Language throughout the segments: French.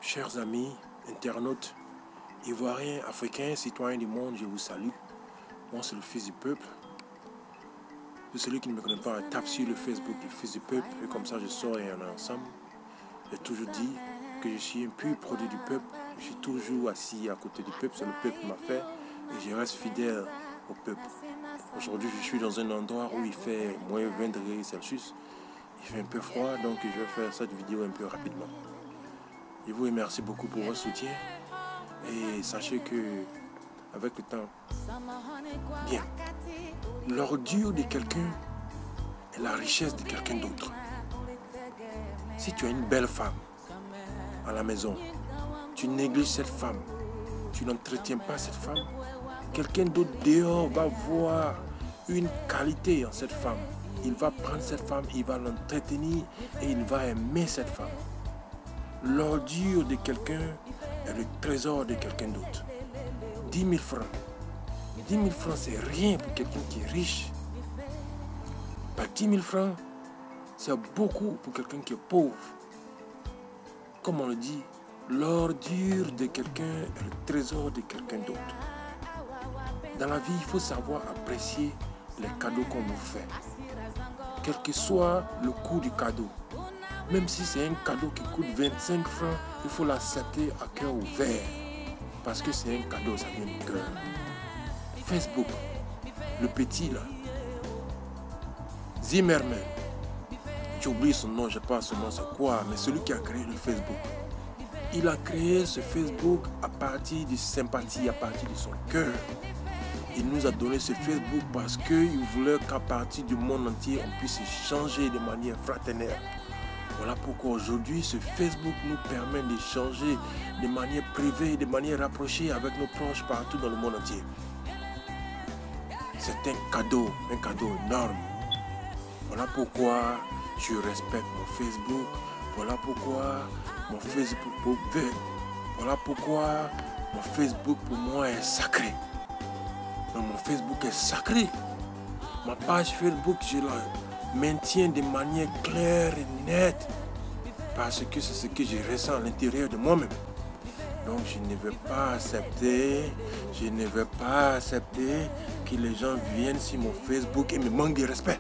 Chers amis, internautes, ivoiriens, africains, citoyens du monde, je vous salue. Moi, c'est le fils du peuple. Pour celui qui ne me connaît pas, tape sur le Facebook du fils du peuple. Et comme ça, je sors et on est ensemble. J'ai toujours dit que je suis un pur produit du peuple. Je suis toujours assis à côté du peuple. C'est le peuple qui m'a fait. Et je reste fidèle au peuple. Aujourd'hui, je suis dans un endroit où il fait moins 20 degrés Celsius. Il fait un peu froid, donc je vais faire cette vidéo un peu rapidement. Je vous remercie beaucoup pour votre soutien. Et sachez que, avec le temps, bien, l'ordure de quelqu'un est la richesse de quelqu'un d'autre. Si tu as une belle femme à la maison, tu négliges cette femme, tu n'entretiens pas cette femme, quelqu'un d'autre dehors va voir une qualité en cette femme. Il va prendre cette femme, il va l'entretenir et il va aimer cette femme. L'ordure de quelqu'un est le trésor de quelqu'un d'autre. 10 000 francs. 10 000 francs, c'est rien pour quelqu'un qui est riche. Pas 10 000 francs, c'est beaucoup pour quelqu'un qui est pauvre. Comme on le dit, l'ordure de quelqu'un est le trésor de quelqu'un d'autre. Dans la vie, il faut savoir apprécier les cadeaux qu'on vous fait. Quel que soit le coût du cadeau. Même si c'est un cadeau qui coûte 25 francs, il faut l'accepter à cœur ouvert. Parce que c'est un cadeau, ça vient du cœur. Facebook, le petit là, Zimmerman, j'oublie son nom, je ne sais pas son nom c'est quoi, mais celui qui a créé le Facebook. Il a créé ce Facebook à partir de sympathie, à partir de son cœur. Il nous a donné ce Facebook parce qu'il voulait qu'à partir du monde entier, on puisse échanger de manière fraternelle. Voilà pourquoi aujourd'hui, ce Facebook nous permet d'échanger de manière privée, de manière rapprochée avec nos proches partout dans le monde entier. C'est un cadeau énorme. Voilà pourquoi je respecte mon Facebook. Voilà pourquoi mon Facebook pour moi est sacré. Donc, mon Facebook est sacré. Ma page Facebook, je la maintiens de manière claire et nette. Parce que c'est ce que je ressens à l'intérieur de moi-même. Donc je ne vais pas accepter que les gens viennent sur mon Facebook et me manquent de respect.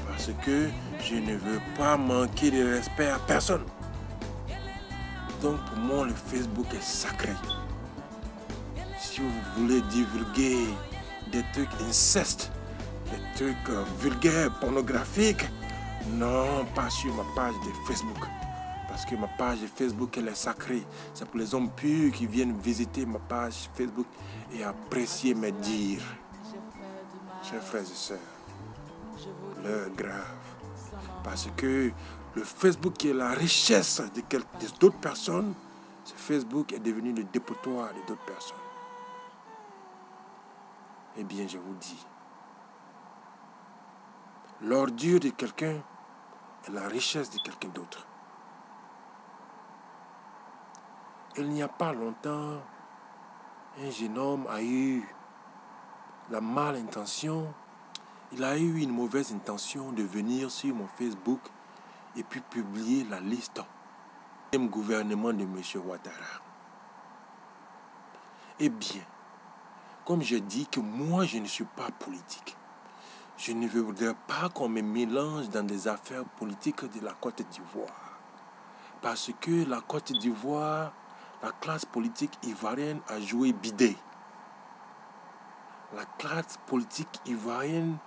Parce que je ne veux pas manquer de respect à personne. Donc pour moi, le Facebook est sacré. Si vous voulez divulguer des trucs incestes, des trucs vulgaires, pornographiques, non, pas sur ma page de Facebook. Parce que ma page de Facebook, elle est sacrée. C'est pour les hommes purs qui viennent visiter ma page Facebook et apprécier mes dires. Chers frères et sœurs, l'heure grave. Parce que le Facebook qui est la richesse d'autres personnes, ce Facebook est devenu le dépotoir de d'autres personnes. Eh bien, je vous dis, l'ordure de quelqu'un est la richesse de quelqu'un d'autre. Il n'y a pas longtemps, un jeune homme a eu la malintention, il a eu une mauvaise intention de venir sur mon Facebook et puis publier la liste du gouvernement de M. Ouattara. Eh bien, comme je dis que moi je ne suis pas politique, je ne voudrais pas qu'on me mélange dans des affaires politiques de la Côte d'Ivoire. Parce que la Côte d'Ivoire, la classe politique ivoirienne a joué bidé. La classe politique ivoirienne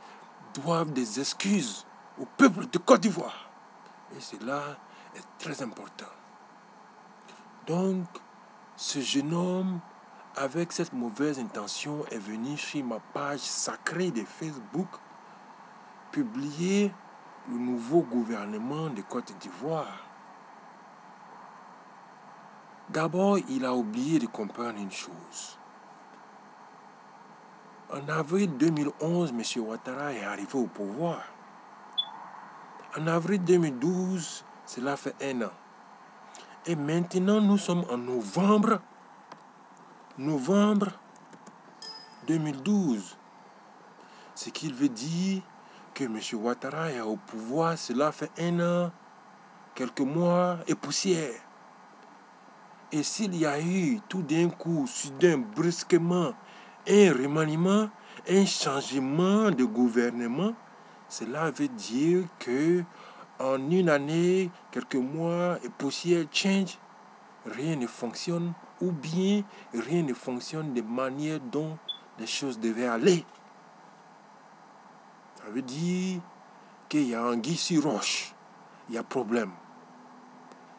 doit des excuses au peuple de Côte d'Ivoire. Et cela est très important. Donc, ce jeune homme, avec cette mauvaise intention, est venu sur ma page sacrée de Facebook publier le nouveau gouvernement de Côte d'Ivoire. D'abord, il a oublié de comprendre une chose. En avril 2011, M. Ouattara est arrivé au pouvoir. En avril 2012, cela fait 1 an. Et maintenant, nous sommes en novembre 2012. Ce qui veut dire que M. Ouattara est au pouvoir, cela fait 1 an quelques mois et poussière. Et s'il y a eu tout d'un coup, soudain, brusquement, un remaniement, un changement de gouvernement, cela veut dire que en une année, quelques mois et poussière change, rien ne fonctionne ou bien rien ne fonctionne de manière dont les choses devaient aller. Ça veut dire qu'il y a anguille sur roche, il y a problème.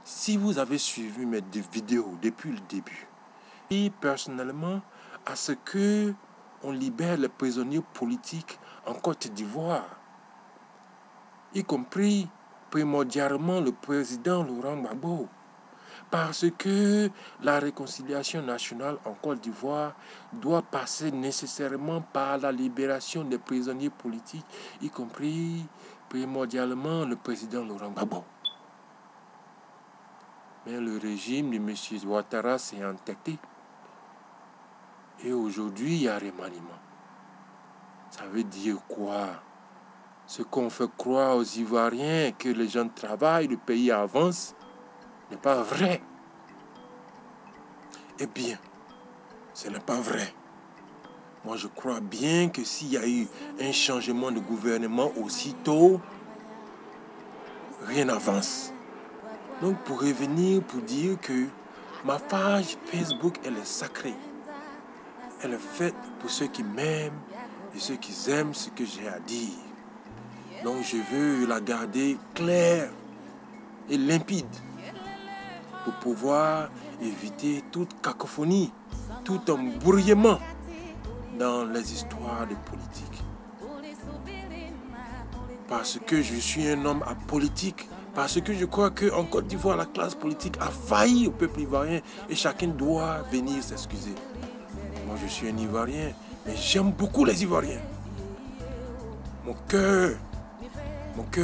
Si vous avez suivi mes vidéos depuis le début, et personnellement, à ce que on libère les prisonniers politiques en Côte d'Ivoire, y compris primordialement le président Laurent Gbagbo, parce que la réconciliation nationale en Côte d'Ivoire doit passer nécessairement par la libération des prisonniers politiques, y compris primordialement le président Laurent Gbagbo. Mais le régime de M. Ouattara s'est entêté. Et aujourd'hui, il y a remaniement. Ça veut dire quoi? Ce qu'on fait croire aux Ivoiriens, que les gens travaillent, le pays avance, n'est pas vrai. Eh bien, ce n'est pas vrai. Moi, je crois bien que s'il y a eu un changement de gouvernement aussitôt, rien n'avance. Donc, pour revenir, pour dire que ma page Facebook, elle est sacrée. Elle est faite pour ceux qui m'aiment et ceux qui aiment ce que j'ai à dire. Donc, je veux la garder claire et limpide pour pouvoir éviter toute cacophonie, tout embrouillement dans les histoires de politique. Parce que je suis un homme apolitique, parce que je crois qu'en Côte d'Ivoire, la classe politique a failli au peuple ivoirien et chacun doit venir s'excuser. Moi, je suis un Ivoirien, mais j'aime beaucoup les Ivoiriens. Mon cœur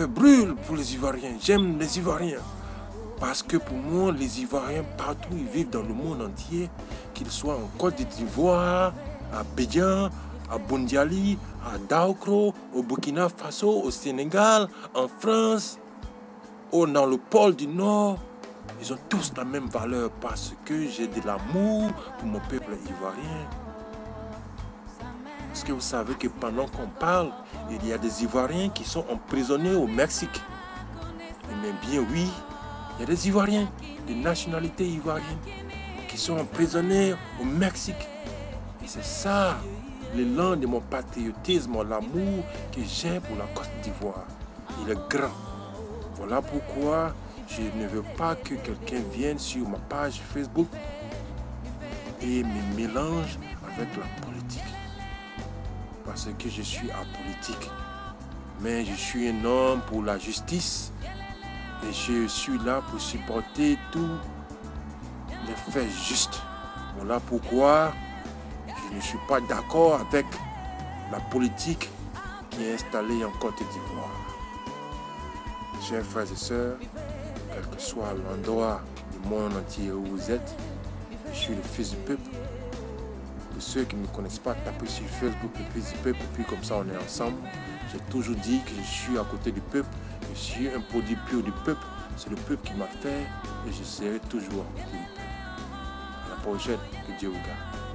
brûle pour les Ivoiriens. J'aime les Ivoiriens. Parce que pour moi, les Ivoiriens, partout ils vivent dans le monde entier, qu'ils soient en Côte d'Ivoire, à Abidjan, à Bondiali, à Daokro, au Burkina Faso, au Sénégal, en France, ou dans le pôle du Nord, ils ont tous la même valeur parce que j'ai de l'amour pour mon peuple ivoirien. Parce que vous savez que pendant qu'on parle, il y a des Ivoiriens qui sont emprisonnés au Mexique. Mais bien oui, il y a des Ivoiriens, de nationalité ivoirienne, qui sont emprisonnés au Mexique. Et c'est ça, l'élan de mon patriotisme, l'amour que j'ai pour la Côte d'Ivoire. Il est grand. Voilà pourquoi je ne veux pas que quelqu'un vienne sur ma page Facebook et me mélange avec la politique. Parce que je suis apolitique. Mais je suis un homme pour la justice. Et je suis là pour supporter tous les faits justes. Voilà pourquoi je ne suis pas d'accord avec la politique qui est installée en Côte d'Ivoire. Chers frères et sœurs, quel que soit l'endroit du monde entier où vous êtes, je suis le fils du peuple. Pour ceux qui ne me connaissent pas, tapez sur Facebook le fils du peuple, et puis comme ça on est ensemble. J'ai toujours dit que je suis à côté du peuple, je suis un produit pur du peuple. C'est le peuple qui m'a fait et je serai toujours à côté du peuple. À la prochaine, que Dieu vous garde.